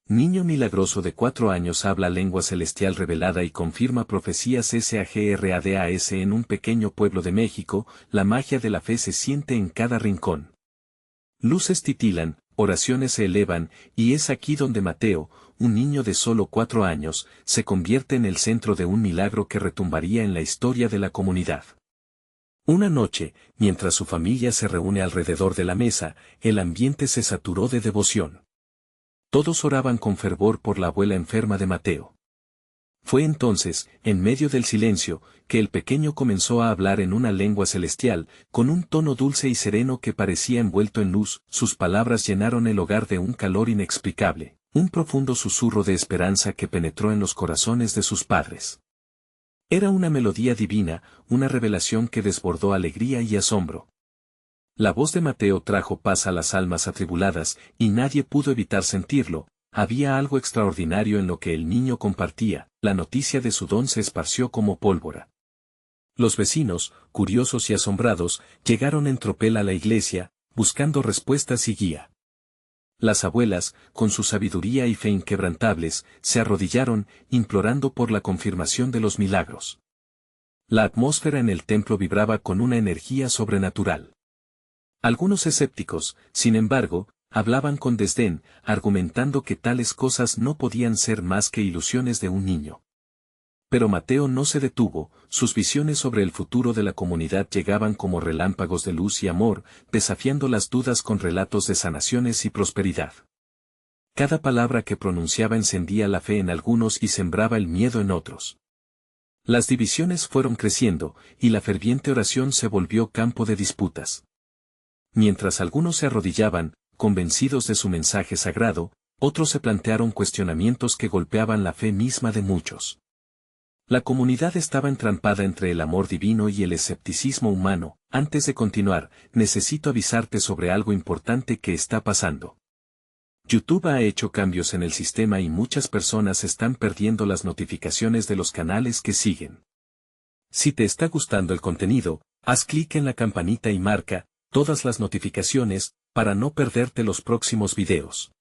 Niño milagroso de 4 años habla lengua celestial revelada y confirma profecías SAGRADAS en un pequeño pueblo de México, la magia de la fe se siente en cada rincón. Luces titilan, oraciones se elevan, y es aquí donde Mateo, un niño de solo 4 años, se convierte en el centro de un milagro que retumbaría en la historia de la comunidad. Una noche, mientras su familia se reúne alrededor de la mesa, el ambiente se saturó de devoción. Todos oraban con fervor por la abuela enferma de Mateo. Fue entonces, en medio del silencio, que el pequeño comenzó a hablar en una lengua celestial, con un tono dulce y sereno que parecía envuelto en luz. Sus palabras llenaron el hogar de un calor inexplicable, un profundo susurro de esperanza que penetró en los corazones de sus padres. Era una melodía divina, una revelación que desbordó alegría y asombro. La voz de Mateo trajo paz a las almas atribuladas, y nadie pudo evitar sentirlo. Había algo extraordinario en lo que el niño compartía, la noticia de su don se esparció como pólvora. Los vecinos, curiosos y asombrados, llegaron en tropel a la iglesia, buscando respuestas y guía. Las abuelas, con su sabiduría y fe inquebrantables, se arrodillaron, implorando por la confirmación de los milagros. La atmósfera en el templo vibraba con una energía sobrenatural. Algunos escépticos, sin embargo, hablaban con desdén, argumentando que tales cosas no podían ser más que ilusiones de un niño. Pero Mateo no se detuvo, sus visiones sobre el futuro de la comunidad llegaban como relámpagos de luz y amor, desafiando las dudas con relatos de sanaciones y prosperidad. Cada palabra que pronunciaba encendía la fe en algunos y sembraba el miedo en otros. Las divisiones fueron creciendo, y la ferviente oración se volvió campo de disputas. Mientras algunos se arrodillaban, convencidos de su mensaje sagrado, otros se plantearon cuestionamientos que golpeaban la fe misma de muchos. La comunidad estaba entrampada entre el amor divino y el escepticismo humano. Antes de continuar, necesito avisarte sobre algo importante que está pasando. YouTube ha hecho cambios en el sistema y muchas personas están perdiendo las notificaciones de los canales que siguen. Si te está gustando el contenido, haz clic en la campanita y marca todas las notificaciones, para no perderte los próximos videos.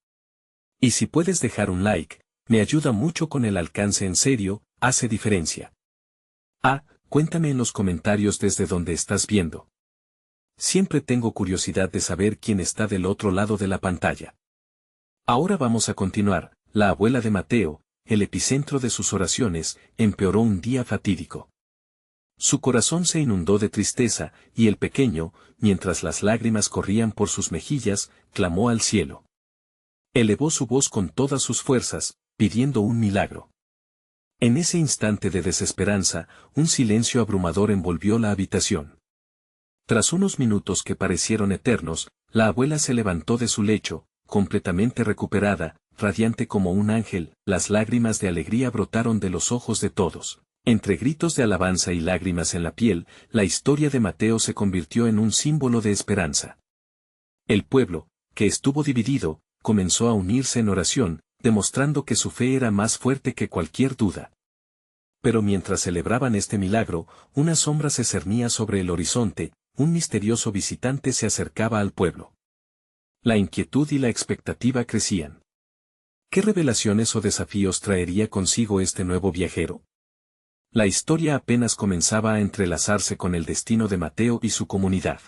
Y si puedes dejar un like, me ayuda mucho con el alcance en serio, hace diferencia. Cuéntame en los comentarios desde donde estás viendo. Siempre tengo curiosidad de saber quién está del otro lado de la pantalla. Ahora vamos a continuar. La abuela de Mateo, el epicentro de sus oraciones, empeoró un día fatídico. Su corazón se inundó de tristeza, y el pequeño, mientras las lágrimas corrían por sus mejillas, clamó al cielo. Elevó su voz con todas sus fuerzas, pidiendo un milagro. En ese instante de desesperanza, un silencio abrumador envolvió la habitación. Tras unos minutos que parecieron eternos, la abuela se levantó de su lecho, completamente recuperada, radiante como un ángel. Las lágrimas de alegría brotaron de los ojos de todos. Entre gritos de alabanza y lágrimas en la piel, la historia de Mateo se convirtió en un símbolo de esperanza. El pueblo, que estuvo dividido, comenzó a unirse en oración, demostrando que su fe era más fuerte que cualquier duda. Pero mientras celebraban este milagro, una sombra se cernía sobre el horizonte, un misterioso visitante se acercaba al pueblo. La inquietud y la expectativa crecían. ¿Qué revelaciones o desafíos traería consigo este nuevo viajero? La historia apenas comenzaba a entrelazarse con el destino de Mateo y su comunidad.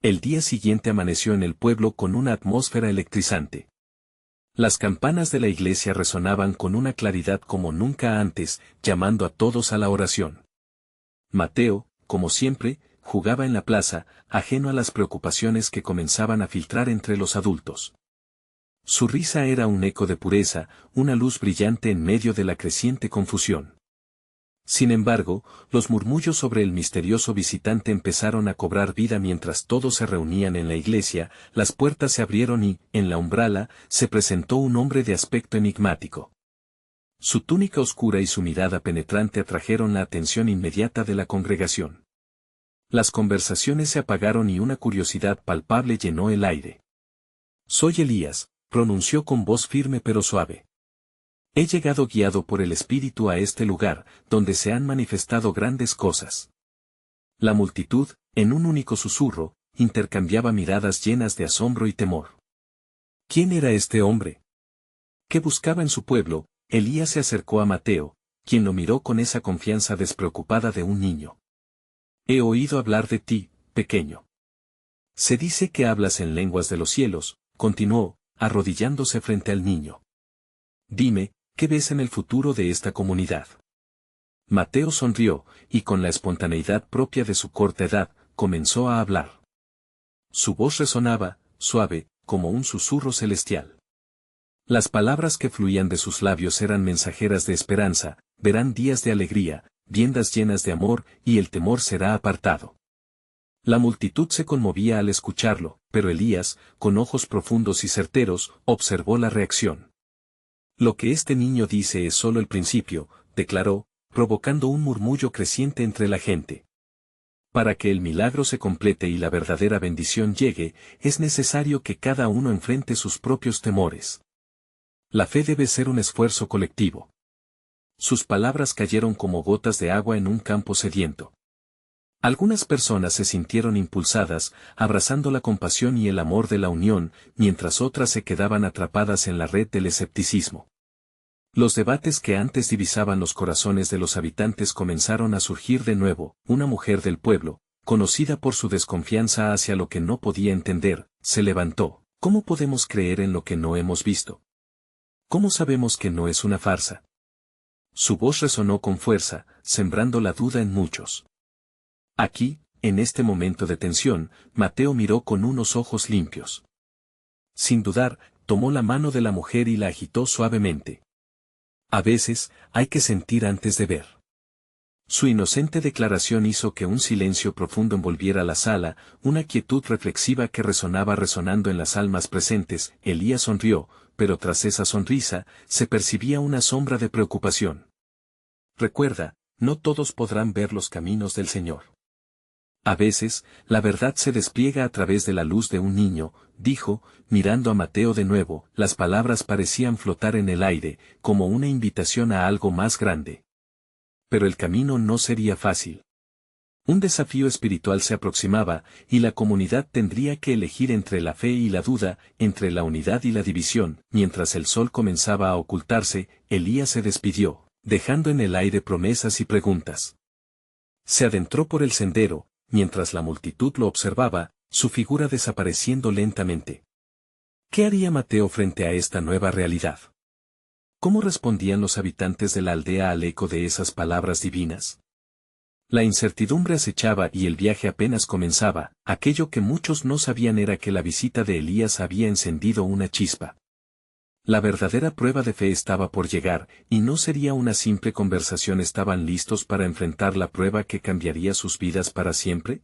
El día siguiente amaneció en el pueblo con una atmósfera electrizante. Las campanas de la iglesia resonaban con una claridad como nunca antes, llamando a todos a la oración. Mateo, como siempre, jugaba en la plaza, ajeno a las preocupaciones que comenzaban a filtrar entre los adultos. Su risa era un eco de pureza, una luz brillante en medio de la creciente confusión. Sin embargo, los murmullos sobre el misterioso visitante empezaron a cobrar vida mientras todos se reunían en la iglesia. Las puertas se abrieron y, en la umbrala, se presentó un hombre de aspecto enigmático. Su túnica oscura y su mirada penetrante atrajeron la atención inmediata de la congregación. Las conversaciones se apagaron y una curiosidad palpable llenó el aire. «Soy Elías», pronunció con voz firme pero suave. «He llegado guiado por el Espíritu a este lugar, donde se han manifestado grandes cosas». La multitud, en un único susurro, intercambiaba miradas llenas de asombro y temor. ¿Quién era este hombre? ¿Qué buscaba en su pueblo? Elías se acercó a Mateo, quien lo miró con esa confianza despreocupada de un niño. He oído hablar de ti, pequeño. Se dice que hablas en lenguas de los cielos, continuó, arrodillándose frente al niño. Dime, ¿qué ves en el futuro de esta comunidad? Mateo sonrió, y con la espontaneidad propia de su corta edad, comenzó a hablar. Su voz resonaba, suave, como un susurro celestial. Las palabras que fluían de sus labios eran mensajeras de esperanza, verán días de alegría, viendas llenas de amor, y el temor será apartado. La multitud se conmovía al escucharlo, pero Elías, con ojos profundos y certeros, observó la reacción. Lo que este niño dice es solo el principio, declaró, provocando un murmullo creciente entre la gente. Para que el milagro se complete y la verdadera bendición llegue, es necesario que cada uno enfrente sus propios temores. La fe debe ser un esfuerzo colectivo. Sus palabras cayeron como gotas de agua en un campo sediento. Algunas personas se sintieron impulsadas, abrazando la compasión y el amor de la unión, mientras otras se quedaban atrapadas en la red del escepticismo. Los debates que antes divisaban los corazones de los habitantes comenzaron a surgir de nuevo. Una mujer del pueblo, conocida por su desconfianza hacia lo que no podía entender, se levantó. ¿Cómo podemos creer en lo que no hemos visto? ¿Cómo sabemos que no es una farsa? Su voz resonó con fuerza, sembrando la duda en muchos. Aquí, en este momento de tensión, Mateo miró con unos ojos limpios. Sin dudar, tomó la mano de la mujer y la agitó suavemente. A veces, hay que sentir antes de ver. Su inocente declaración hizo que un silencio profundo envolviera la sala, una quietud reflexiva que resonando en las almas presentes. Elías sonrió, pero tras esa sonrisa, se percibía una sombra de preocupación. Recuerda, no todos podrán ver los caminos del Señor. A veces, la verdad se despliega a través de la luz de un niño, dijo, mirando a Mateo de nuevo. Las palabras parecían flotar en el aire, como una invitación a algo más grande. Pero el camino no sería fácil. Un desafío espiritual se aproximaba, y la comunidad tendría que elegir entre la fe y la duda, entre la unidad y la división. Mientras el sol comenzaba a ocultarse, Elías se despidió, dejando en el aire promesas y preguntas. Se adentró por el sendero, mientras la multitud lo observaba, su figura desapareciendo lentamente. ¿Qué haría Mateo frente a esta nueva realidad? ¿Cómo respondían los habitantes de la aldea al eco de esas palabras divinas? La incertidumbre acechaba y el viaje apenas comenzaba. Aquello que muchos no sabían era que la visita de Elías había encendido una chispa. La verdadera prueba de fe estaba por llegar, y no sería una simple conversación. ¿Estaban listos para enfrentar la prueba que cambiaría sus vidas para siempre?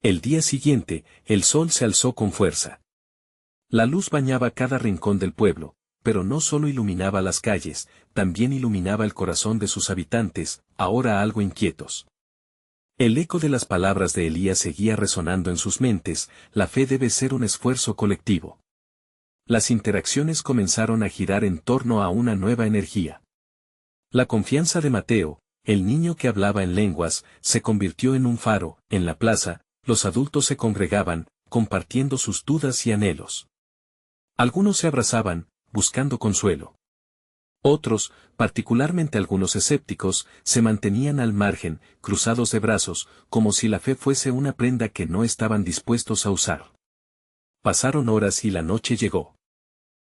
El día siguiente, el sol se alzó con fuerza. La luz bañaba cada rincón del pueblo, pero no solo iluminaba las calles, también iluminaba el corazón de sus habitantes, ahora algo inquietos. El eco de las palabras de Elías seguía resonando en sus mentes. La fe debe ser un esfuerzo colectivo. Las interacciones comenzaron a girar en torno a una nueva energía. La confianza de Mateo, el niño que hablaba en lenguas, se convirtió en un faro. En la plaza, los adultos se congregaban, compartiendo sus dudas y anhelos. Algunos se abrazaban, buscando consuelo. Otros, particularmente algunos escépticos, se mantenían al margen, cruzados de brazos, como si la fe fuese una prenda que no estaban dispuestos a usar. Pasaron horas y la noche llegó.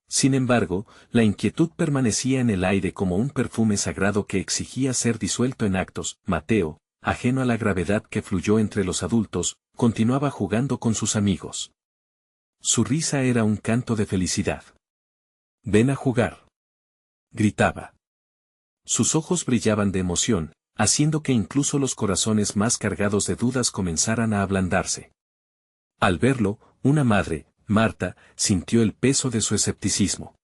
Sin embargo, la inquietud permanecía en el aire como un perfume sagrado que exigía ser disuelto en actos. Mateo, ajeno a la gravedad que fluyó entre los adultos, continuaba jugando con sus amigos. Su risa era un canto de felicidad. «Ven a jugar», gritaba. Sus ojos brillaban de emoción, haciendo que incluso los corazones más cargados de dudas comenzaran a ablandarse. Al verlo, una madre, Marta, sintió el peso de su escepticismo.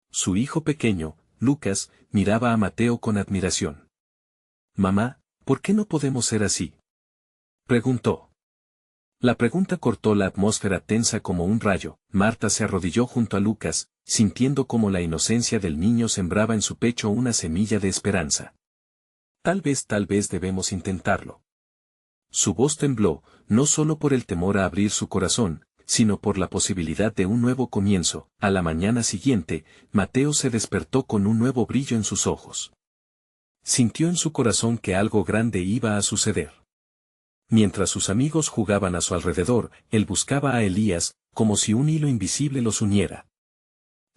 Su hijo pequeño, Lucas, miraba a Mateo con admiración. «Mamá, ¿por qué no podemos ser así?», preguntó. La pregunta cortó la atmósfera tensa como un rayo. Marta se arrodilló junto a Lucas, sintiendo cómo la inocencia del niño sembraba en su pecho una semilla de esperanza. Tal vez debemos intentarlo». Su voz tembló, no solo por el temor a abrir su corazón, sino por la posibilidad de un nuevo comienzo. A la mañana siguiente, Mateo se despertó con un nuevo brillo en sus ojos. Sintió en su corazón que algo grande iba a suceder. Mientras sus amigos jugaban a su alrededor, él buscaba a Elías, como si un hilo invisible los uniera.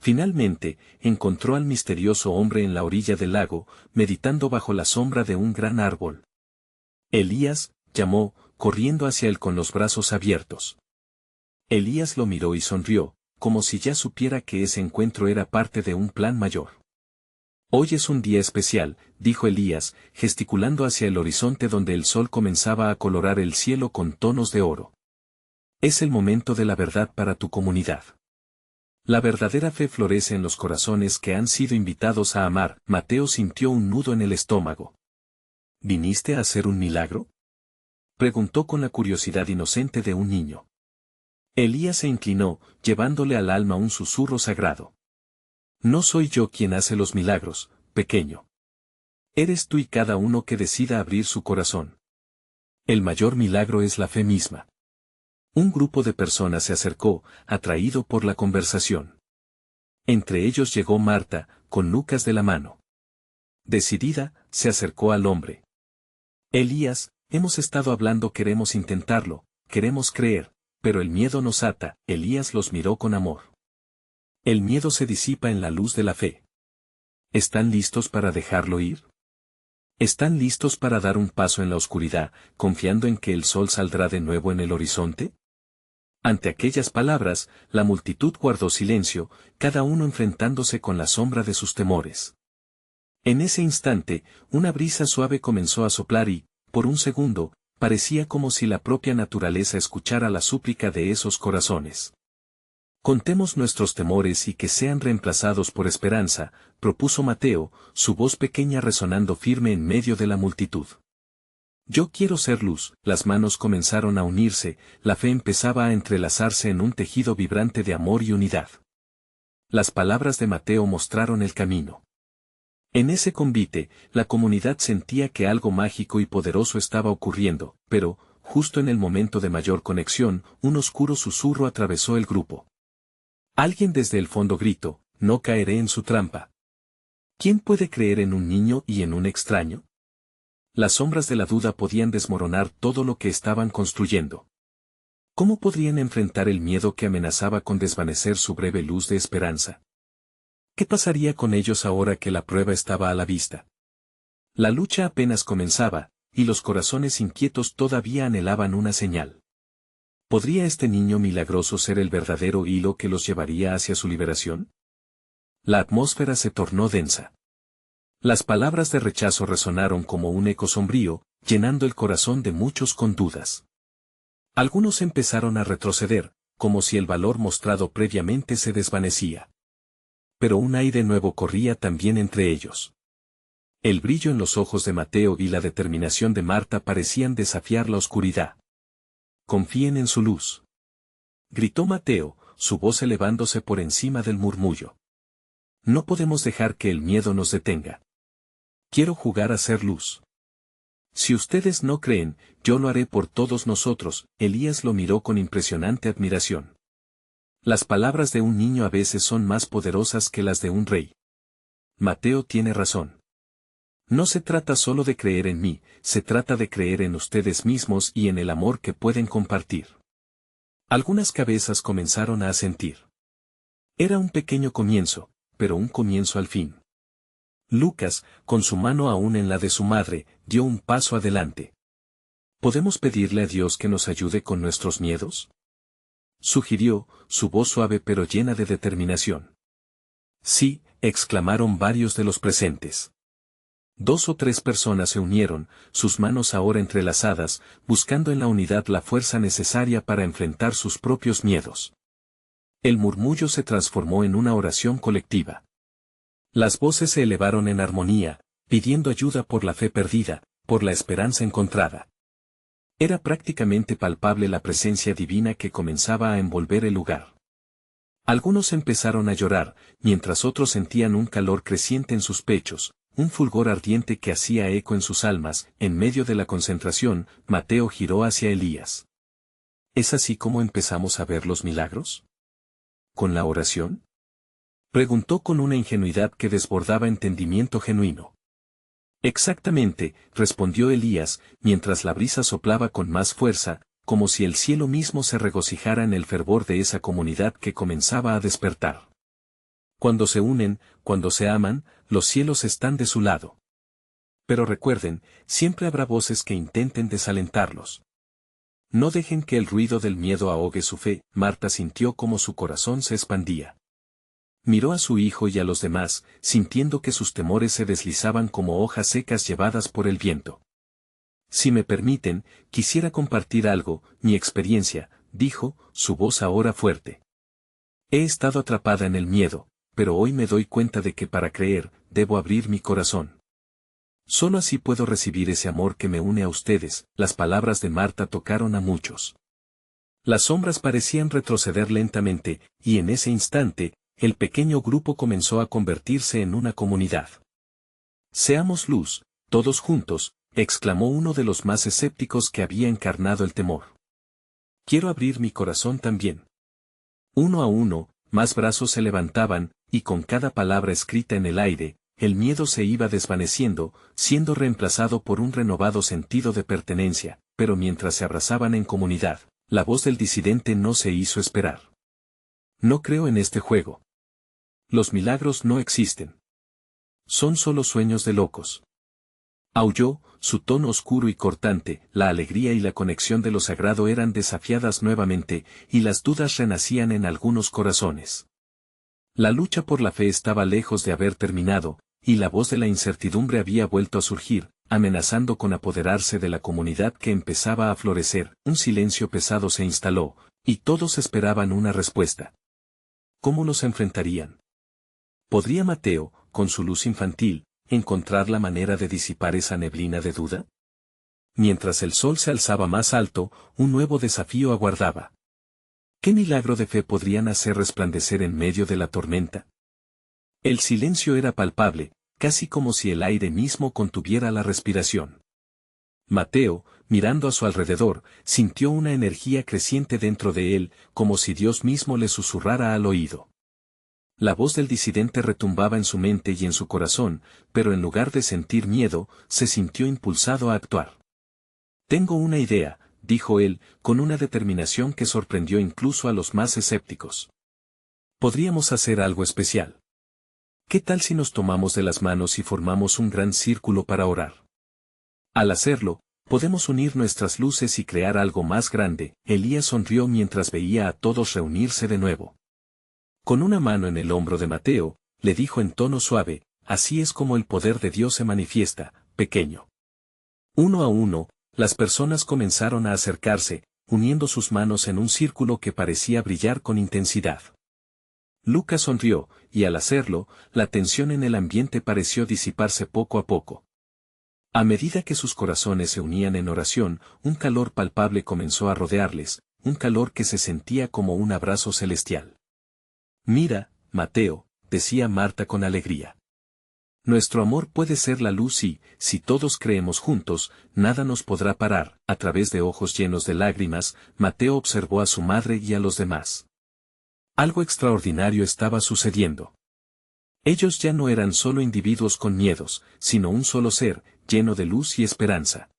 Finalmente, encontró al misterioso hombre en la orilla del lago, meditando bajo la sombra de un gran árbol. Elías, llamó, corriendo hacia él con los brazos abiertos. Elías lo miró y sonrió, como si ya supiera que ese encuentro era parte de un plan mayor. Hoy es un día especial, dijo Elías, gesticulando hacia el horizonte donde el sol comenzaba a colorar el cielo con tonos de oro. Es el momento de la verdad para tu comunidad. La verdadera fe florece en los corazones que han sido invitados a amar. Mateo sintió un nudo en el estómago. ¿Viniste a hacer un milagro?, preguntó con la curiosidad inocente de un niño. Elías se inclinó, llevándole al alma un susurro sagrado. No soy yo quien hace los milagros, pequeño. Eres tú y cada uno que decida abrir su corazón. El mayor milagro es la fe misma. Un grupo de personas se acercó, atraído por la conversación. Entre ellos llegó Marta, con Lucas de la mano. Decidida, se acercó al hombre. Elías, hemos estado hablando, queremos intentarlo, queremos creer, pero el miedo nos ata. Elías los miró con amor. El miedo se disipa en la luz de la fe. ¿Están listos para dejarlo ir? ¿Están listos para dar un paso en la oscuridad, confiando en que el sol saldrá de nuevo en el horizonte? Ante aquellas palabras, la multitud guardó silencio, cada uno enfrentándose con la sombra de sus temores. En ese instante, una brisa suave comenzó a soplar y, por un segundo, parecía como si la propia naturaleza escuchara la súplica de esos corazones. Contemos nuestros temores y que sean reemplazados por esperanza, propuso Mateo, su voz pequeña resonando firme en medio de la multitud. Yo quiero ser luz. Las manos comenzaron a unirse, la fe empezaba a entrelazarse en un tejido vibrante de amor y unidad. Las palabras de Mateo mostraron el camino. En ese convite, la comunidad sentía que algo mágico y poderoso estaba ocurriendo, pero, justo en el momento de mayor conexión, un oscuro susurro atravesó el grupo. Alguien desde el fondo gritó: no caeré en su trampa. ¿Quién puede creer en un niño y en un extraño? Las sombras de la duda podían desmoronar todo lo que estaban construyendo. ¿Cómo podrían enfrentar el miedo que amenazaba con desvanecer su breve luz de esperanza? ¿Qué pasaría con ellos ahora que la prueba estaba a la vista? La lucha apenas comenzaba, y los corazones inquietos todavía anhelaban una señal. ¿Podría este niño milagroso ser el verdadero hilo que los llevaría hacia su liberación? La atmósfera se tornó densa. Las palabras de rechazo resonaron como un eco sombrío, llenando el corazón de muchos con dudas. Algunos empezaron a retroceder, como si el valor mostrado previamente se desvanecía. Pero un aire nuevo corría también entre ellos. El brillo en los ojos de Mateo y la determinación de Marta parecían desafiar la oscuridad. Confíen en su luz, gritó Mateo, su voz elevándose por encima del murmullo. No podemos dejar que el miedo nos detenga. Quiero jugar a ser luz. Si ustedes no creen, yo lo haré por todos nosotros. Elías lo miró con impresionante admiración. Las palabras de un niño a veces son más poderosas que las de un rey. Mateo tiene razón. No se trata solo de creer en mí, se trata de creer en ustedes mismos y en el amor que pueden compartir. Algunas cabezas comenzaron a asentir. Era un pequeño comienzo, pero un comienzo al fin. Lucas, con su mano aún en la de su madre, dio un paso adelante. ¿Podemos pedirle a Dios que nos ayude con nuestros miedos?, sugirió, su voz suave pero llena de determinación. Sí, exclamaron varios de los presentes. 2 o 3 personas se unieron, sus manos ahora entrelazadas, buscando en la unidad la fuerza necesaria para enfrentar sus propios miedos. El murmullo se transformó en una oración colectiva. Las voces se elevaron en armonía, pidiendo ayuda por la fe perdida, por la esperanza encontrada. Era prácticamente palpable la presencia divina que comenzaba a envolver el lugar. Algunos empezaron a llorar, mientras otros sentían un calor creciente en sus pechos, un fulgor ardiente que hacía eco en sus almas. En medio de la concentración, Mateo giró hacia Elías. ¿Es así como empezamos a ver los milagros? ¿Con la oración? Preguntó con una ingenuidad que desbordaba entendimiento genuino. Exactamente, respondió Elías, mientras la brisa soplaba con más fuerza, como si el cielo mismo se regocijara en el fervor de esa comunidad que comenzaba a despertar. Cuando se unen, cuando se aman, los cielos están de su lado. Pero recuerden, siempre habrá voces que intenten desalentarlos. No dejen que el ruido del miedo ahogue su fe. Marta sintió como su corazón se expandía. Miró a su hijo y a los demás, sintiendo que sus temores se deslizaban como hojas secas llevadas por el viento. Si me permiten, quisiera compartir algo, mi experiencia, dijo, su voz ahora fuerte. He estado atrapada en el miedo, pero hoy me doy cuenta de que para creer, debo abrir mi corazón. Solo así puedo recibir ese amor que me une a ustedes. Las palabras de Marta tocaron a muchos. Las sombras parecían retroceder lentamente, y en ese instante, el pequeño grupo comenzó a convertirse en una comunidad. Seamos luz, todos juntos, exclamó uno de los más escépticos que había encarnado el temor. Quiero abrir mi corazón también. Uno a uno, más brazos se levantaban, y con cada palabra escrita en el aire, el miedo se iba desvaneciendo, siendo reemplazado por un renovado sentido de pertenencia, pero mientras se abrazaban en comunidad, la voz del disidente no se hizo esperar. No creo en este juego. Los milagros no existen. Son solo sueños de locos. Aulló, su tono oscuro y cortante, la alegría y la conexión de lo sagrado eran desafiadas nuevamente, y las dudas renacían en algunos corazones. La lucha por la fe estaba lejos de haber terminado, y la voz de la incertidumbre había vuelto a surgir, amenazando con apoderarse de la comunidad que empezaba a florecer. Un silencio pesado se instaló, y todos esperaban una respuesta. ¿Cómo los enfrentarían? ¿Podría Mateo, con su luz infantil, encontrar la manera de disipar esa neblina de duda? Mientras el sol se alzaba más alto, un nuevo desafío aguardaba. ¿Qué milagro de fe podrían hacer resplandecer en medio de la tormenta? El silencio era palpable, casi como si el aire mismo contuviera la respiración. Mateo, mirando a su alrededor, sintió una energía creciente dentro de él, como si Dios mismo le susurrara al oído. La voz del disidente retumbaba en su mente y en su corazón, pero en lugar de sentir miedo, se sintió impulsado a actuar. Tengo una idea, dijo él, con una determinación que sorprendió incluso a los más escépticos. Podríamos hacer algo especial. ¿Qué tal si nos tomamos de las manos y formamos un gran círculo para orar? Al hacerlo, podemos unir nuestras luces y crear algo más grande. Elías sonrió mientras veía a todos reunirse de nuevo. Con una mano en el hombro de Mateo, le dijo en tono suave, así es como el poder de Dios se manifiesta, pequeño. Uno a uno, las personas comenzaron a acercarse, uniendo sus manos en un círculo que parecía brillar con intensidad. Lucas sonrió, y al hacerlo, la tensión en el ambiente pareció disiparse poco a poco. A medida que sus corazones se unían en oración, un calor palpable comenzó a rodearles, un calor que se sentía como un abrazo celestial. Mira, Mateo, decía Marta con alegría. Nuestro amor puede ser la luz y, si todos creemos juntos, nada nos podrá parar. A través de ojos llenos de lágrimas, Mateo observó a su madre y a los demás. Algo extraordinario estaba sucediendo. Ellos ya no eran solo individuos con miedos, sino un solo ser, lleno de luz y esperanza.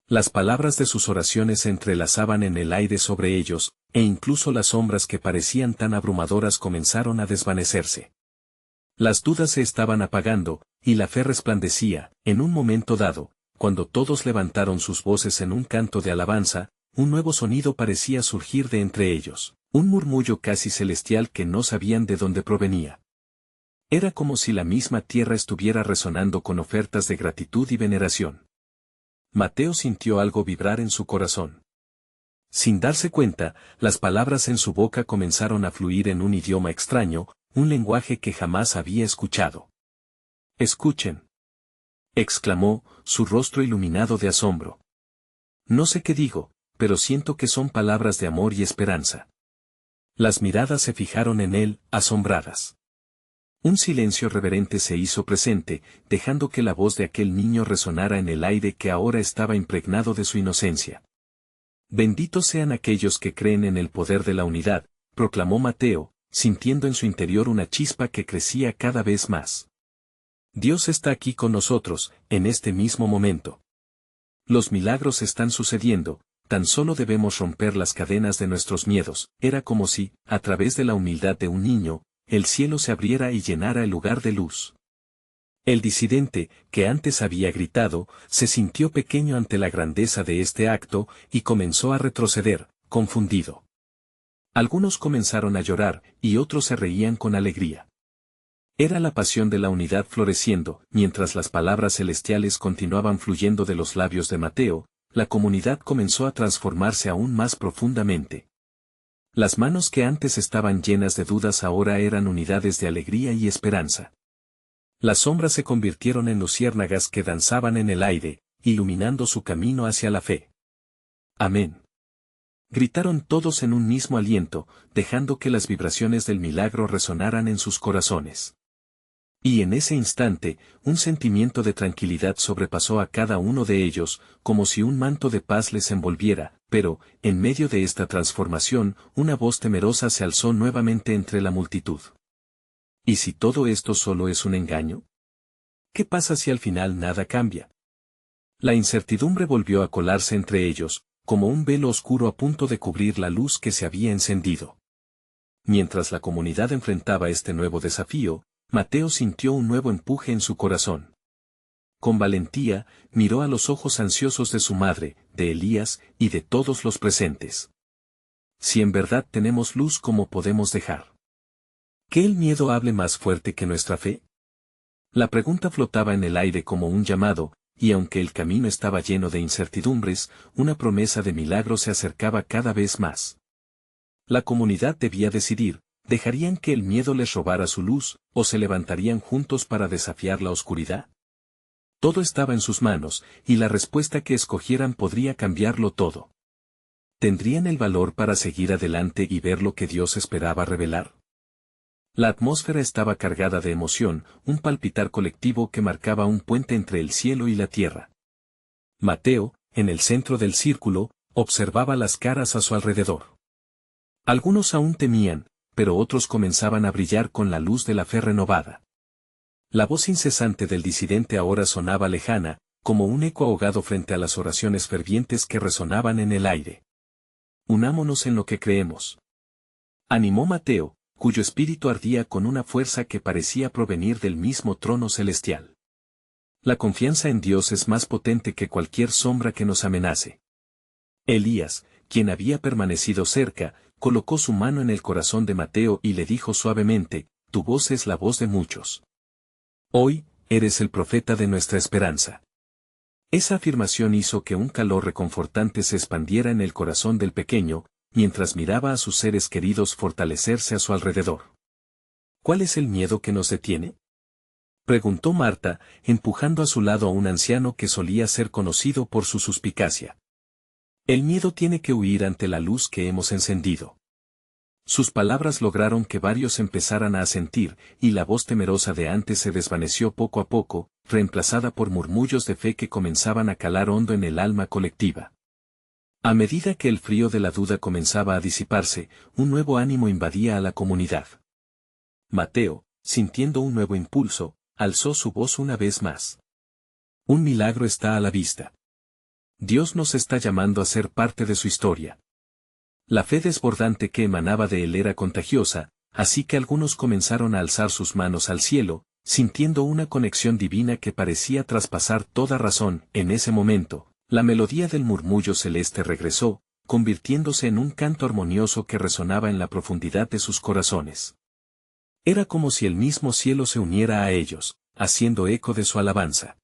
Las palabras de sus oraciones se entrelazaban en el aire sobre ellos, e incluso las sombras que parecían tan abrumadoras comenzaron a desvanecerse. Las dudas se estaban apagando, y la fe resplandecía. En un momento dado, cuando todos levantaron sus voces en un canto de alabanza, un nuevo sonido parecía surgir de entre ellos, un murmullo casi celestial que no sabían de dónde provenía. Era como si la misma tierra estuviera resonando con ofertas de gratitud y veneración. Mateo sintió algo vibrar en su corazón. Sin darse cuenta, las palabras en su boca comenzaron a fluir en un idioma extraño, un lenguaje que jamás había escuchado. «Escuchen», exclamó, su rostro iluminado de asombro. «No sé qué digo, pero siento que son palabras de amor y esperanza». Las miradas se fijaron en él, asombradas. Un silencio reverente se hizo presente, dejando que la voz de aquel niño resonara en el aire que ahora estaba impregnado de su inocencia. Benditos sean aquellos que creen en el poder de la unidad, proclamó Mateo, sintiendo en su interior una chispa que crecía cada vez más. Dios está aquí con nosotros, en este mismo momento. Los milagros están sucediendo, tan solo debemos romper las cadenas de nuestros miedos. Era como si, a través de la humildad de un niño, el cielo se abriera y llenara el lugar de luz. El disidente, que antes había gritado, se sintió pequeño ante la grandeza de este acto, y comenzó a retroceder, confundido. Algunos comenzaron a llorar, y otros se reían con alegría. Era la pasión de la unidad floreciendo, mientras las palabras celestiales continuaban fluyendo de los labios de Mateo, la comunidad comenzó a transformarse aún más profundamente. Las manos que antes estaban llenas de dudas ahora eran unidades de alegría y esperanza. Las sombras se convirtieron en luciérnagas que danzaban en el aire, iluminando su camino hacia la fe. Amén. Gritaron todos en un mismo aliento, dejando que las vibraciones del milagro resonaran en sus corazones. Y en ese instante, un sentimiento de tranquilidad sobrepasó a cada uno de ellos, como si un manto de paz les envolviera, pero, en medio de esta transformación, una voz temerosa se alzó nuevamente entre la multitud. ¿Y si todo esto solo es un engaño? ¿Qué pasa si al final nada cambia? La incertidumbre volvió a colarse entre ellos, como un velo oscuro a punto de cubrir la luz que se había encendido. Mientras la comunidad enfrentaba este nuevo desafío, Mateo sintió un nuevo empuje en su corazón. Con valentía, miró a los ojos ansiosos de su madre, de Elías, y de todos los presentes. Si en verdad tenemos luz, ¿cómo podemos dejar que el miedo hable más fuerte que nuestra fe? La pregunta flotaba en el aire como un llamado, y aunque el camino estaba lleno de incertidumbres, una promesa de milagro se acercaba cada vez más. La comunidad debía decidir, ¿dejarían que el miedo les robara su luz, o se levantarían juntos para desafiar la oscuridad? Todo estaba en sus manos, y la respuesta que escogieran podría cambiarlo todo. ¿Tendrían el valor para seguir adelante y ver lo que Dios esperaba revelar? La atmósfera estaba cargada de emoción, un palpitar colectivo que marcaba un puente entre el cielo y la tierra. Mateo, en el centro del círculo, observaba las caras a su alrededor. Algunos aún temían, pero otros comenzaban a brillar con la luz de la fe renovada. La voz incesante del disidente ahora sonaba lejana, como un eco ahogado frente a las oraciones fervientes que resonaban en el aire. Unámonos en lo que creemos. Animó Mateo, cuyo espíritu ardía con una fuerza que parecía provenir del mismo trono celestial. La confianza en Dios es más potente que cualquier sombra que nos amenace. Elías, quien había permanecido cerca, colocó su mano en el corazón de Mateo y le dijo suavemente, «Tu voz es la voz de muchos. Hoy, eres el profeta de nuestra esperanza». Esa afirmación hizo que un calor reconfortante se expandiera en el corazón del pequeño, mientras miraba a sus seres queridos fortalecerse a su alrededor. ¿Cuál es el miedo que nos detiene?, preguntó Marta, empujando a su lado a un anciano que solía ser conocido por su suspicacia. El miedo tiene que huir ante la luz que hemos encendido. Sus palabras lograron que varios empezaran a asentir, y la voz temerosa de antes se desvaneció poco a poco, reemplazada por murmullos de fe que comenzaban a calar hondo en el alma colectiva. A medida que el frío de la duda comenzaba a disiparse, un nuevo ánimo invadía a la comunidad. Mateo, sintiendo un nuevo impulso, alzó su voz una vez más. Un milagro está a la vista. Dios nos está llamando a ser parte de su historia. La fe desbordante que emanaba de él era contagiosa, así que algunos comenzaron a alzar sus manos al cielo, sintiendo una conexión divina que parecía traspasar toda razón. En ese momento, la melodía del murmullo celeste regresó, convirtiéndose en un canto armonioso que resonaba en la profundidad de sus corazones. Era como si el mismo cielo se uniera a ellos, haciendo eco de su alabanza.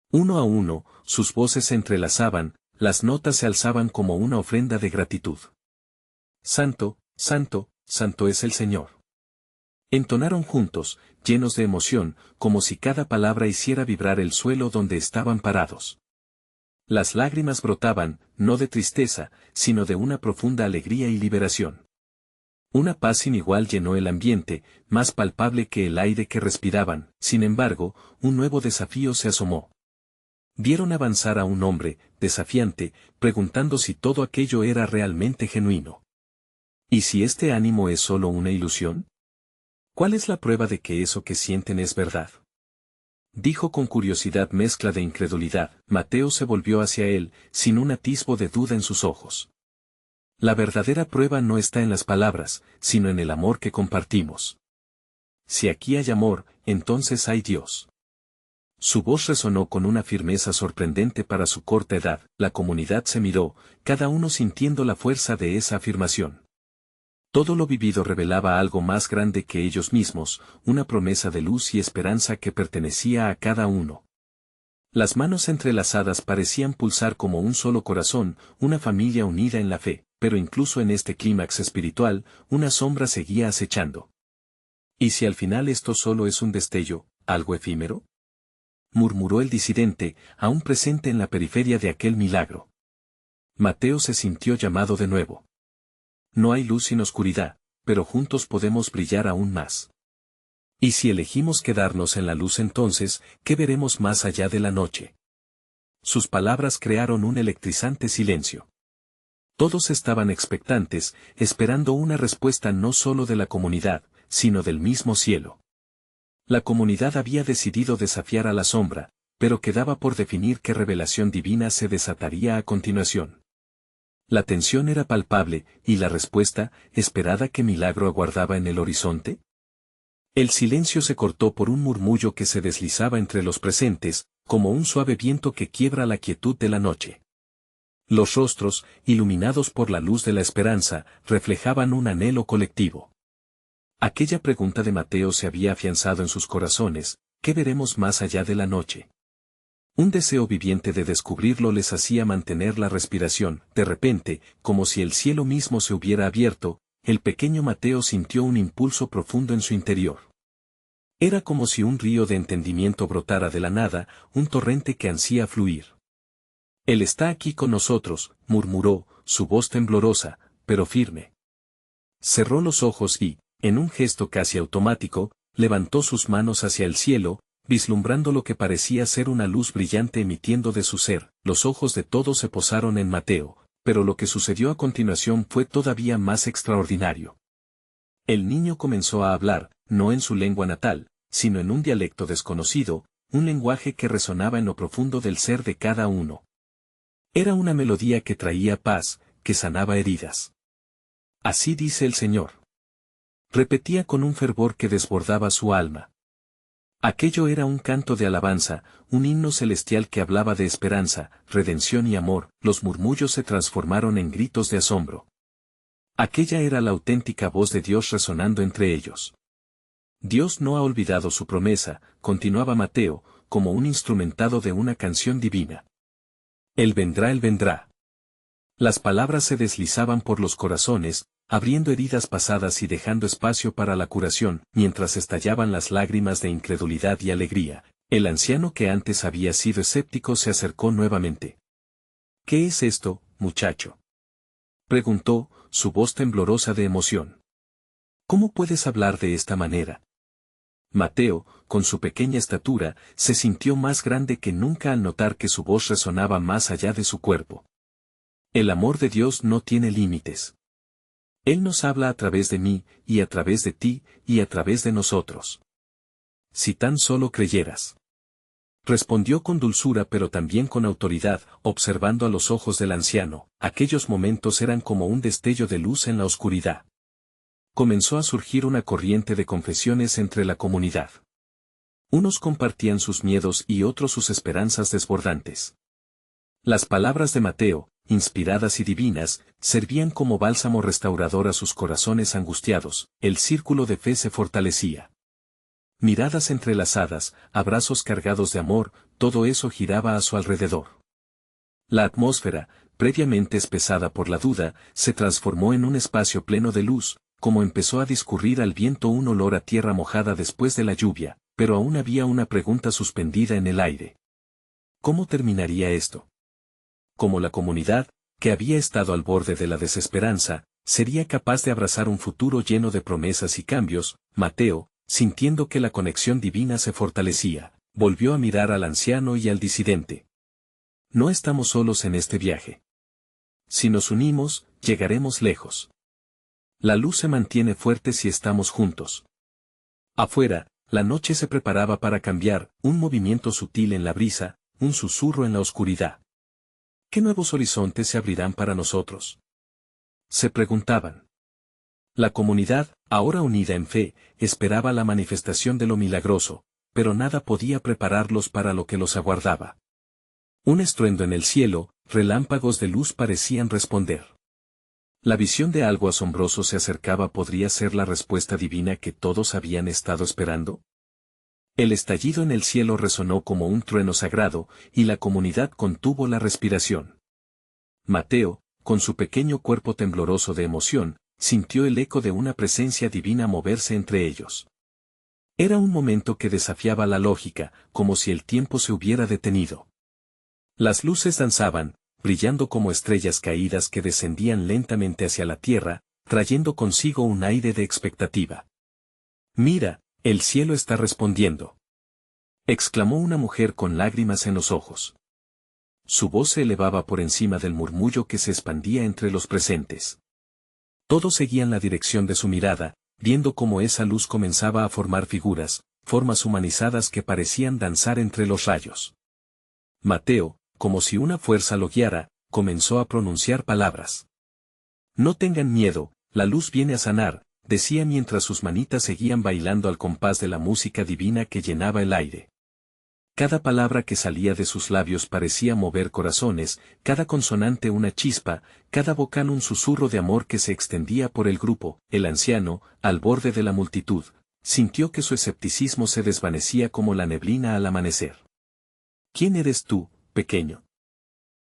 Uno a uno, sus voces se entrelazaban, las notas se alzaban como una ofrenda de gratitud. Santo, santo, santo es el Señor. Entonaron juntos, llenos de emoción, como si cada palabra hiciera vibrar el suelo donde estaban parados. Las lágrimas brotaban, no de tristeza, sino de una profunda alegría y liberación. Una paz sin igual llenó el ambiente, más palpable que el aire que respiraban. Sin embargo, un nuevo desafío se asomó. Vieron avanzar a un hombre, desafiante, preguntando si todo aquello era realmente genuino. ¿Y si este ánimo es solo una ilusión? ¿Cuál es la prueba de que eso que sienten es verdad? Dijo con curiosidad mezcla de incredulidad. Mateo se volvió hacia él, sin un atisbo de duda en sus ojos. La verdadera prueba no está en las palabras, sino en el amor que compartimos. Si aquí hay amor, entonces hay Dios. Su voz resonó con una firmeza sorprendente para su corta edad. La comunidad se miró, cada uno sintiendo la fuerza de esa afirmación. Todo lo vivido revelaba algo más grande que ellos mismos, una promesa de luz y esperanza que pertenecía a cada uno. Las manos entrelazadas parecían pulsar como un solo corazón, una familia unida en la fe, pero incluso en este clímax espiritual, una sombra seguía acechando. ¿Y si al final esto solo es un destello, algo efímero? Murmuró el disidente, aún presente en la periferia de aquel milagro. Mateo se sintió llamado de nuevo. No hay luz sin oscuridad, pero juntos podemos brillar aún más. Y si elegimos quedarnos en la luz entonces, ¿qué veremos más allá de la noche? Sus palabras crearon un electrizante silencio. Todos estaban expectantes, esperando una respuesta no solo de la comunidad, sino del mismo cielo. La comunidad había decidido desafiar a la sombra, pero quedaba por definir qué revelación divina se desataría a continuación. La tensión era palpable, y la respuesta, ¿esperada qué milagro aguardaba en el horizonte? El silencio se cortó por un murmullo que se deslizaba entre los presentes, como un suave viento que quiebra la quietud de la noche. Los rostros, iluminados por la luz de la esperanza, reflejaban un anhelo colectivo. Aquella pregunta de Mateo se había afianzado en sus corazones, ¿qué veremos más allá de la noche? Un deseo viviente de descubrirlo les hacía mantener la respiración. De repente, como si el cielo mismo se hubiera abierto, el pequeño Mateo sintió un impulso profundo en su interior. Era como si un río de entendimiento brotara de la nada, un torrente que ansía fluir. Él está aquí con nosotros, murmuró, su voz temblorosa, pero firme. Cerró los ojos y, en un gesto casi automático, levantó sus manos hacia el cielo, vislumbrando lo que parecía ser una luz brillante emitiendo de su ser. Los ojos de todos se posaron en Mateo, pero lo que sucedió a continuación fue todavía más extraordinario. El niño comenzó a hablar, no en su lengua natal, sino en un dialecto desconocido, un lenguaje que resonaba en lo profundo del ser de cada uno. Era una melodía que traía paz, que sanaba heridas. Así dice el Señor. Repetía con un fervor que desbordaba su alma. Aquello era un canto de alabanza, un himno celestial que hablaba de esperanza, redención y amor. Los murmullos se transformaron en gritos de asombro. Aquella era la auténtica voz de Dios resonando entre ellos. Dios no ha olvidado su promesa, continuaba Mateo, como un instrumentado de una canción divina. Él vendrá, Él vendrá. Las palabras se deslizaban por los corazones, abriendo heridas pasadas y dejando espacio para la curación. Mientras estallaban las lágrimas de incredulidad y alegría, el anciano que antes había sido escéptico se acercó nuevamente. ¿Qué es esto, muchacho?, preguntó, su voz temblorosa de emoción. ¿Cómo puedes hablar de esta manera? Mateo, con su pequeña estatura, se sintió más grande que nunca al notar que su voz resonaba más allá de su cuerpo. El amor de Dios no tiene límites. Él nos habla a través de mí, y a través de ti, y a través de nosotros. Si tan solo creyeras. Respondió con dulzura pero también con autoridad, observando a los ojos del anciano. Aquellos momentos eran como un destello de luz en la oscuridad. Comenzó a surgir una corriente de confesiones entre la comunidad. Unos compartían sus miedos y otros sus esperanzas desbordantes. Las palabras de Mateo, inspiradas y divinas, servían como bálsamo restaurador a sus corazones angustiados. El círculo de fe se fortalecía. Miradas entrelazadas, abrazos cargados de amor, todo eso giraba a su alrededor. La atmósfera, previamente espesada por la duda, se transformó en un espacio pleno de luz, como empezó a discurrir al viento un olor a tierra mojada después de la lluvia, pero aún había una pregunta suspendida en el aire. ¿Cómo terminaría esto? Como la comunidad, que había estado al borde de la desesperanza, sería capaz de abrazar un futuro lleno de promesas y cambios. Mateo, sintiendo que la conexión divina se fortalecía, volvió a mirar al anciano y al disidente. No estamos solos en este viaje. Si nos unimos, llegaremos lejos. La luz se mantiene fuerte si estamos juntos. Afuera, la noche se preparaba para cambiar, un movimiento sutil en la brisa, un susurro en la oscuridad. ¿Qué nuevos horizontes se abrirán para nosotros? Se preguntaban. La comunidad, ahora unida en fe, esperaba la manifestación de lo milagroso, pero nada podía prepararlos para lo que los aguardaba. Un estruendo en el cielo, relámpagos de luz parecían responder. La visión de algo asombroso se acercaba. ¿Podría ser la respuesta divina que todos habían estado esperando? El estallido en el cielo resonó como un trueno sagrado, y la comunidad contuvo la respiración. Mateo, con su pequeño cuerpo tembloroso de emoción, sintió el eco de una presencia divina moverse entre ellos. Era un momento que desafiaba la lógica, como si el tiempo se hubiera detenido. Las luces danzaban, brillando como estrellas caídas que descendían lentamente hacia la tierra, trayendo consigo un aire de expectativa. «Mira, el cielo está respondiendo», exclamó una mujer con lágrimas en los ojos. Su voz se elevaba por encima del murmullo que se expandía entre los presentes. Todos seguían la dirección de su mirada, viendo cómo esa luz comenzaba a formar figuras, formas humanizadas que parecían danzar entre los rayos. Mateo, como si una fuerza lo guiara, comenzó a pronunciar palabras. «No tengan miedo, la luz viene a sanar», decía mientras sus manitas seguían bailando al compás de la música divina que llenaba el aire. Cada palabra que salía de sus labios parecía mover corazones, cada consonante una chispa, cada vocal un susurro de amor que se extendía por el grupo. El anciano, al borde de la multitud, sintió que su escepticismo se desvanecía como la neblina al amanecer. «¿Quién eres tú, pequeño?»,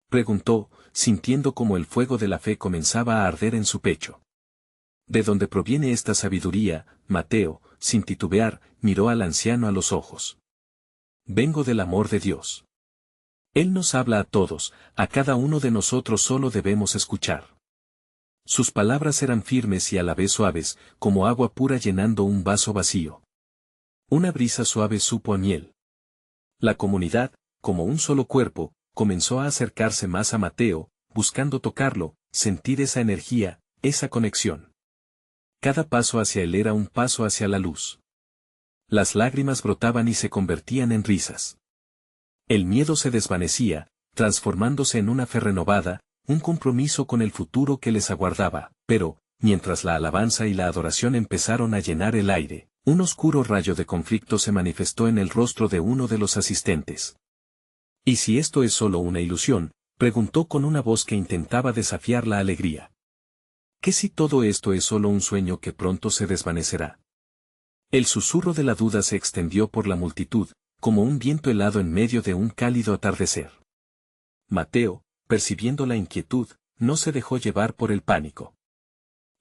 preguntó, sintiendo como el fuego de la fe comenzaba a arder en su pecho. «¿De dónde proviene esta sabiduría?». Mateo, sin titubear, miró al anciano a los ojos. «Vengo del amor de Dios. Él nos habla a todos, a cada uno de nosotros solo debemos escuchar». Sus palabras eran firmes y a la vez suaves, como agua pura llenando un vaso vacío. Una brisa suave supo a miel. La comunidad, como un solo cuerpo, comenzó a acercarse más a Mateo, buscando tocarlo, sentir esa energía, esa conexión. Cada paso hacia él era un paso hacia la luz. Las lágrimas brotaban y se convertían en risas. El miedo se desvanecía, transformándose en una fe renovada, un compromiso con el futuro que les aguardaba, pero, mientras la alabanza y la adoración empezaron a llenar el aire, un oscuro rayo de conflicto se manifestó en el rostro de uno de los asistentes. «¿Y si esto es solo una ilusión?», preguntó con una voz que intentaba desafiar la alegría. «¿Qué si todo esto es solo un sueño que pronto se desvanecerá?». El susurro de la duda se extendió por la multitud, como un viento helado en medio de un cálido atardecer. Mateo, percibiendo la inquietud, no se dejó llevar por el pánico.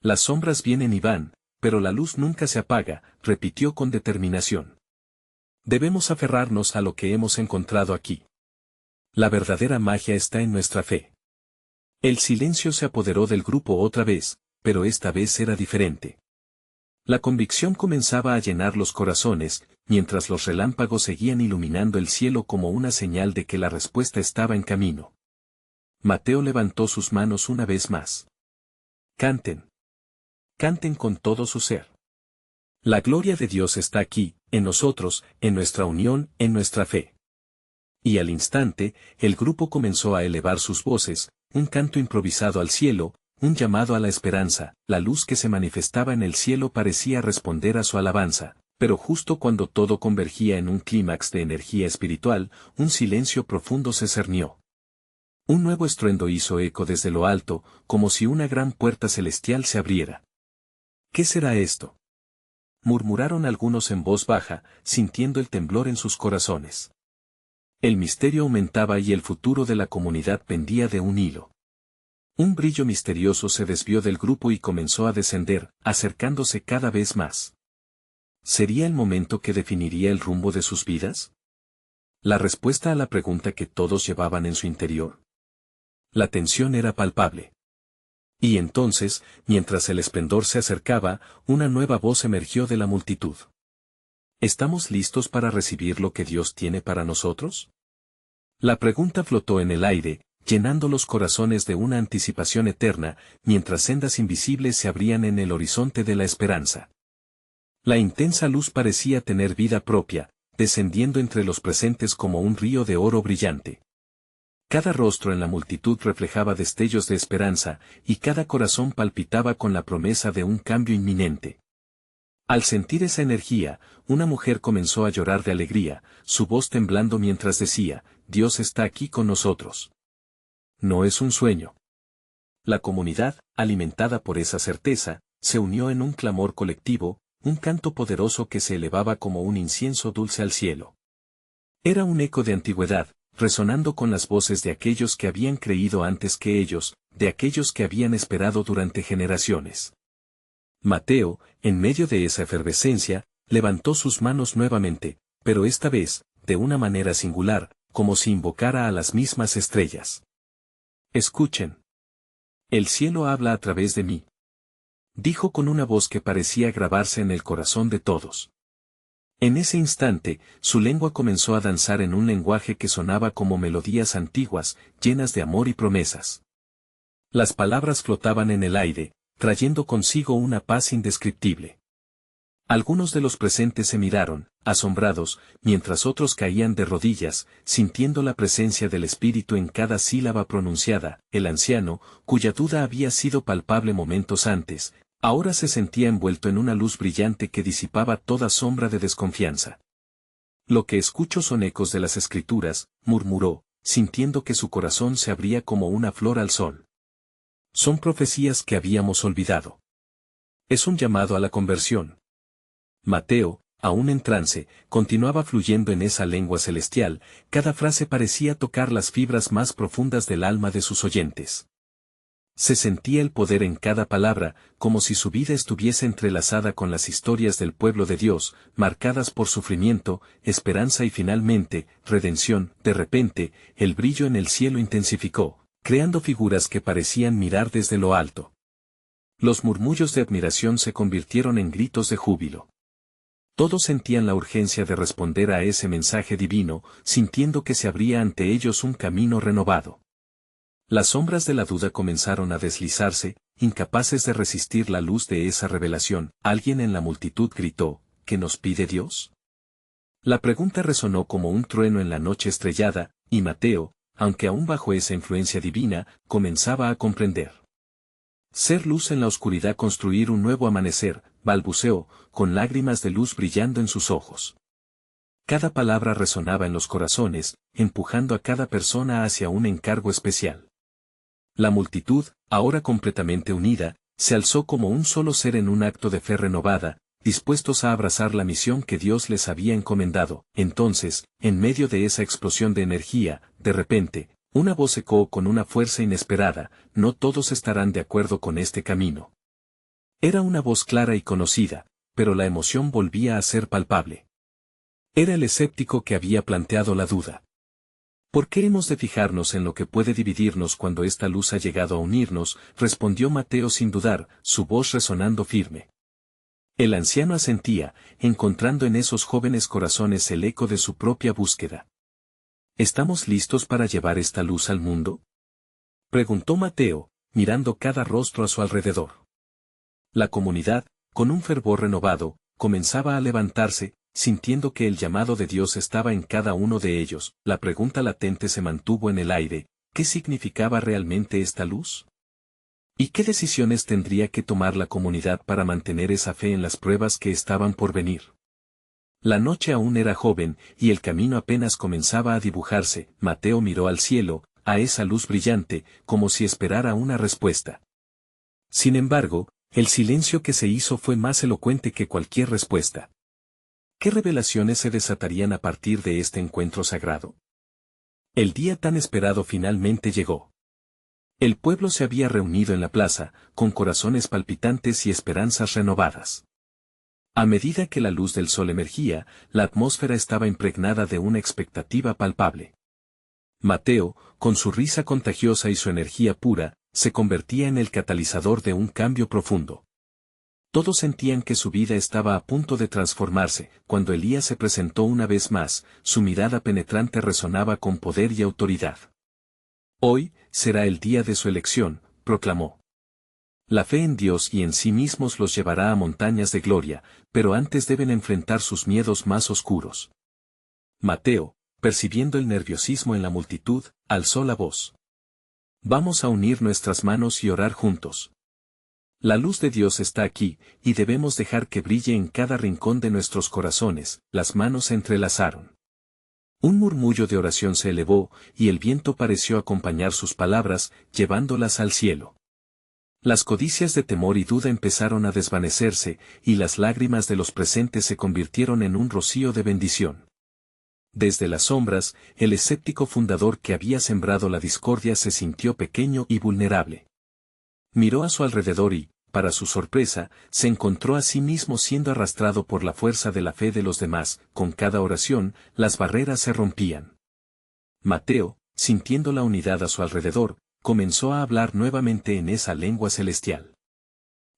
«Las sombras vienen y van, pero la luz nunca se apaga», repitió con determinación. «Debemos aferrarnos a lo que hemos encontrado aquí. La verdadera magia está en nuestra fe». El silencio se apoderó del grupo otra vez, pero esta vez era diferente. La convicción comenzaba a llenar los corazones, mientras los relámpagos seguían iluminando el cielo como una señal de que la respuesta estaba en camino. Mateo levantó sus manos una vez más. «Canten. Canten con todo su ser. La gloria de Dios está aquí, en nosotros, en nuestra unión, en nuestra fe». Y al instante, el grupo comenzó a elevar sus voces, un canto improvisado al cielo, un llamado a la esperanza. La luz que se manifestaba en el cielo parecía responder a su alabanza, pero justo cuando todo convergía en un clímax de energía espiritual, un silencio profundo se cernió. Un nuevo estruendo hizo eco desde lo alto, como si una gran puerta celestial se abriera. «¿Qué será esto?», murmuraron algunos en voz baja, sintiendo el temblor en sus corazones. El misterio aumentaba y el futuro de la comunidad pendía de un hilo. Un brillo misterioso se desvió del grupo y comenzó a descender, acercándose cada vez más. ¿Sería el momento que definiría el rumbo de sus vidas? La respuesta a la pregunta que todos llevaban en su interior. La tensión era palpable. Y entonces, mientras el esplendor se acercaba, una nueva voz emergió de la multitud. ¿Estamos listos para recibir lo que Dios tiene para nosotros? La pregunta flotó en el aire, llenando los corazones de una anticipación eterna, mientras sendas invisibles se abrían en el horizonte de la esperanza. La intensa luz parecía tener vida propia, descendiendo entre los presentes como un río de oro brillante. Cada rostro en la multitud reflejaba destellos de esperanza, y cada corazón palpitaba con la promesa de un cambio inminente. Al sentir esa energía, una mujer comenzó a llorar de alegría, su voz temblando mientras decía, Dios está aquí con nosotros. No es un sueño. La comunidad, alimentada por esa certeza, se unió en un clamor colectivo, un canto poderoso que se elevaba como un incienso dulce al cielo. Era un eco de antigüedad, resonando con las voces de aquellos que habían creído antes que ellos, de aquellos que habían esperado durante generaciones. Mateo, en medio de esa efervescencia, levantó sus manos nuevamente, pero esta vez, de una manera singular, como si invocara a las mismas estrellas. Escuchen. El cielo habla a través de mí. Dijo con una voz que parecía grabarse en el corazón de todos. En ese instante, su lengua comenzó a danzar en un lenguaje que sonaba como melodías antiguas, llenas de amor y promesas. Las palabras flotaban en el aire, trayendo consigo una paz indescriptible. Algunos de los presentes se miraron, asombrados, mientras otros caían de rodillas, sintiendo la presencia del Espíritu en cada sílaba pronunciada. El anciano, cuya duda había sido palpable momentos antes, ahora se sentía envuelto en una luz brillante que disipaba toda sombra de desconfianza. Lo que escucho son ecos de las Escrituras, murmuró, sintiendo que su corazón se abría como una flor al sol. Son profecías que habíamos olvidado. Es un llamado a la conversión. Mateo, aún en trance, continuaba fluyendo en esa lengua celestial, cada frase parecía tocar las fibras más profundas del alma de sus oyentes. Se sentía el poder en cada palabra, como si su vida estuviese entrelazada con las historias del pueblo de Dios, marcadas por sufrimiento, esperanza y finalmente, redención. De repente, el brillo en el cielo intensificó, creando figuras que parecían mirar desde lo alto. Los murmullos de admiración se convirtieron en gritos de júbilo. Todos sentían la urgencia de responder a ese mensaje divino, sintiendo que se abría ante ellos un camino renovado. Las sombras de la duda comenzaron a deslizarse, incapaces de resistir la luz de esa revelación. Alguien en la multitud gritó, ¿qué nos pide Dios? La pregunta resonó como un trueno en la noche estrellada, y Mateo, aunque aún bajo esa influencia divina, comenzaba a comprender. Ser luz en la oscuridad, construir un nuevo amanecer, balbuceó, con lágrimas de luz brillando en sus ojos. Cada palabra resonaba en los corazones, empujando a cada persona hacia un encargo especial. La multitud, ahora completamente unida, se alzó como un solo ser en un acto de fe renovada, dispuestos a abrazar la misión que Dios les había encomendado. Entonces, en medio de esa explosión de energía, de repente, una voz ecoó con una fuerza inesperada, no todos estarán de acuerdo con este camino. Era una voz clara y conocida, pero la emoción volvía a ser palpable. Era el escéptico que había planteado la duda. ¿Por qué hemos de fijarnos en lo que puede dividirnos cuando esta luz ha llegado a unirnos? Respondió Mateo sin dudar, su voz resonando firme. El anciano asentía, encontrando en esos jóvenes corazones el eco de su propia búsqueda. ¿Estamos listos para llevar esta luz al mundo? Preguntó Mateo, mirando cada rostro a su alrededor. La comunidad, con un fervor renovado, comenzaba a levantarse, sintiendo que el llamado de Dios estaba en cada uno de ellos. La pregunta latente se mantuvo en el aire, ¿qué significaba realmente esta luz? ¿Y qué decisiones tendría que tomar la comunidad para mantener esa fe en las pruebas que estaban por venir? La noche aún era joven, y el camino apenas comenzaba a dibujarse. Mateo miró al cielo, a esa luz brillante, como si esperara una respuesta. Sin embargo, el silencio que se hizo fue más elocuente que cualquier respuesta. ¿Qué revelaciones se desatarían a partir de este encuentro sagrado? El día tan esperado finalmente llegó. El pueblo se había reunido en la plaza, con corazones palpitantes y esperanzas renovadas. A medida que la luz del sol emergía, la atmósfera estaba impregnada de una expectativa palpable. Mateo, con su risa contagiosa y su energía pura, se convertía en el catalizador de un cambio profundo. Todos sentían que su vida estaba a punto de transformarse. Cuando Elías se presentó una vez más, su mirada penetrante resonaba con poder y autoridad. Hoy será el día de su elección, proclamó. La fe en Dios y en sí mismos los llevará a montañas de gloria, pero antes deben enfrentar sus miedos más oscuros. Mateo, percibiendo el nerviosismo en la multitud, alzó la voz. Vamos a unir nuestras manos y orar juntos. La luz de Dios está aquí, y debemos dejar que brille en cada rincón de nuestros corazones. Las manos se entrelazaron. Un murmullo de oración se elevó, y el viento pareció acompañar sus palabras, llevándolas al cielo. Las codicias de temor y duda empezaron a desvanecerse, y las lágrimas de los presentes se convirtieron en un rocío de bendición. Desde las sombras, el escéptico fundador que había sembrado la discordia se sintió pequeño y vulnerable. Miró a su alrededor y, para su sorpresa, se encontró a sí mismo siendo arrastrado por la fuerza de la fe de los demás. Con cada oración, las barreras se rompían. Mateo, sintiendo la unidad a su alrededor, comenzó a hablar nuevamente en esa lengua celestial.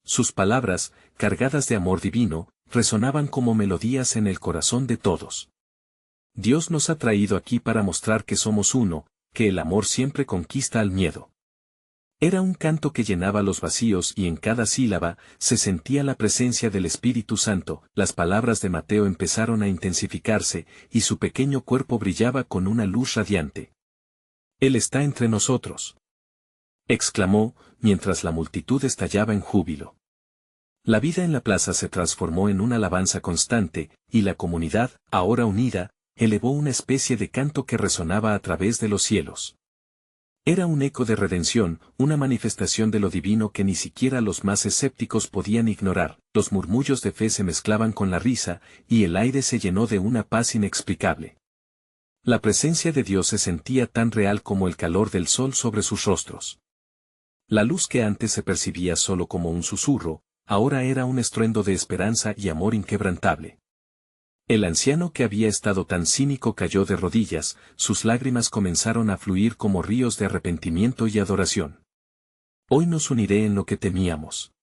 Sus palabras, cargadas de amor divino, resonaban como melodías en el corazón de todos. Dios nos ha traído aquí para mostrar que somos uno, que el amor siempre conquista al miedo. Era un canto que llenaba los vacíos y en cada sílaba se sentía la presencia del Espíritu Santo. Las palabras de Mateo empezaron a intensificarse y su pequeño cuerpo brillaba con una luz radiante. Él está entre nosotros, exclamó, mientras la multitud estallaba en júbilo. La vida en la plaza se transformó en una alabanza constante, y la comunidad, ahora unida, elevó una especie de canto que resonaba a través de los cielos. Era un eco de redención, una manifestación de lo divino que ni siquiera los más escépticos podían ignorar. Los murmullos de fe se mezclaban con la risa, y el aire se llenó de una paz inexplicable. La presencia de Dios se sentía tan real como el calor del sol sobre sus rostros. La luz que antes se percibía solo como un susurro, ahora era un estruendo de esperanza y amor inquebrantable. El anciano que había estado tan cínico cayó de rodillas, sus lágrimas comenzaron a fluir como ríos de arrepentimiento y adoración. Hoy nos uniré en lo que temíamos.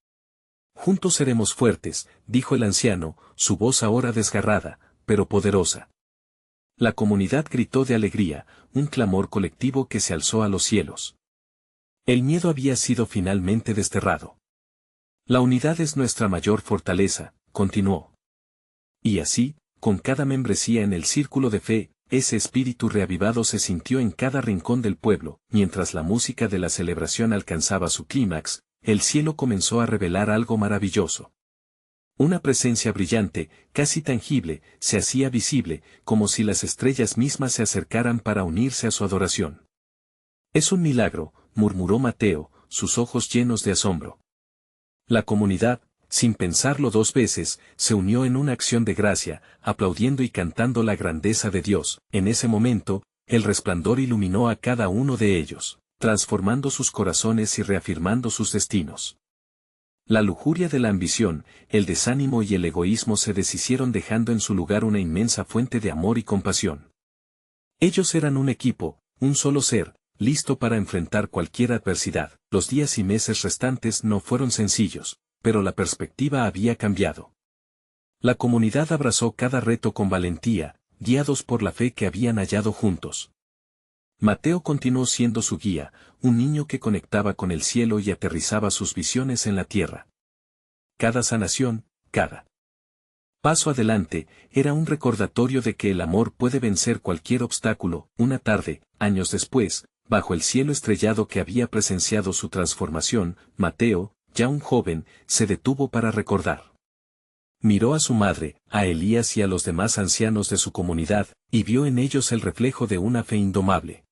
Juntos seremos fuertes, dijo el anciano, su voz ahora desgarrada, pero poderosa. La comunidad gritó de alegría, un clamor colectivo que se alzó a los cielos. El miedo había sido finalmente desterrado. La unidad es nuestra mayor fortaleza, continuó. Y así, con cada membresía en el círculo de fe, ese espíritu reavivado se sintió en cada rincón del pueblo. Mientras la música de la celebración alcanzaba su clímax, el cielo comenzó a revelar algo maravilloso. Una presencia brillante, casi tangible, se hacía visible, como si las estrellas mismas se acercaran para unirse a su adoración. Es un milagro, murmuró Mateo, sus ojos llenos de asombro. La comunidad, sin pensarlo dos veces, se unió en una acción de gracia, aplaudiendo y cantando la grandeza de Dios. En ese momento, el resplandor iluminó a cada uno de ellos, transformando sus corazones y reafirmando sus destinos. La lujuria de la ambición, el desánimo y el egoísmo se deshicieron dejando en su lugar una inmensa fuente de amor y compasión. Ellos eran un equipo, un solo ser, listo para enfrentar cualquier adversidad. Los días y meses restantes no fueron sencillos, pero la perspectiva había cambiado. La comunidad abrazó cada reto con valentía, guiados por la fe que habían hallado juntos. Mateo continuó siendo su guía, un niño que conectaba con el cielo y aterrizaba sus visiones en la tierra. Cada sanación, cada paso adelante, era un recordatorio de que el amor puede vencer cualquier obstáculo. Una tarde, años después, bajo el cielo estrellado que había presenciado su transformación, Mateo, ya un joven, se detuvo para recordar. Miró a su madre, a Elías y a los demás ancianos de su comunidad, y vio en ellos el reflejo de una fe indomable.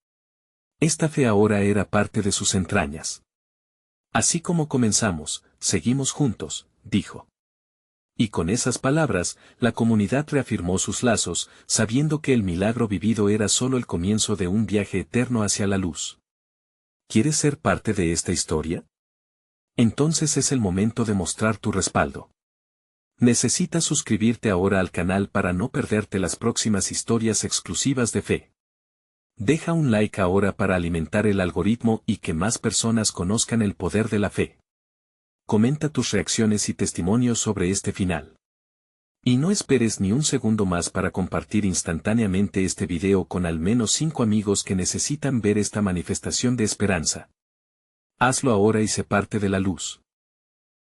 Esta fe ahora era parte de sus entrañas. Así como comenzamos, seguimos juntos, dijo. Y con esas palabras, la comunidad reafirmó sus lazos, sabiendo que el milagro vivido era solo el comienzo de un viaje eterno hacia la luz. ¿Quieres ser parte de esta historia? Entonces es el momento de mostrar tu respaldo. Necesitas suscribirte ahora al canal para no perderte las próximas historias exclusivas de fe. Deja un like ahora para alimentar el algoritmo y que más personas conozcan el poder de la fe. comenta tus reacciones y testimonios sobre este final. Y no esperes ni un segundo más para compartir instantáneamente este video con al menos 5 amigos que necesitan ver esta manifestación de esperanza. Hazlo ahora y sé parte de la luz.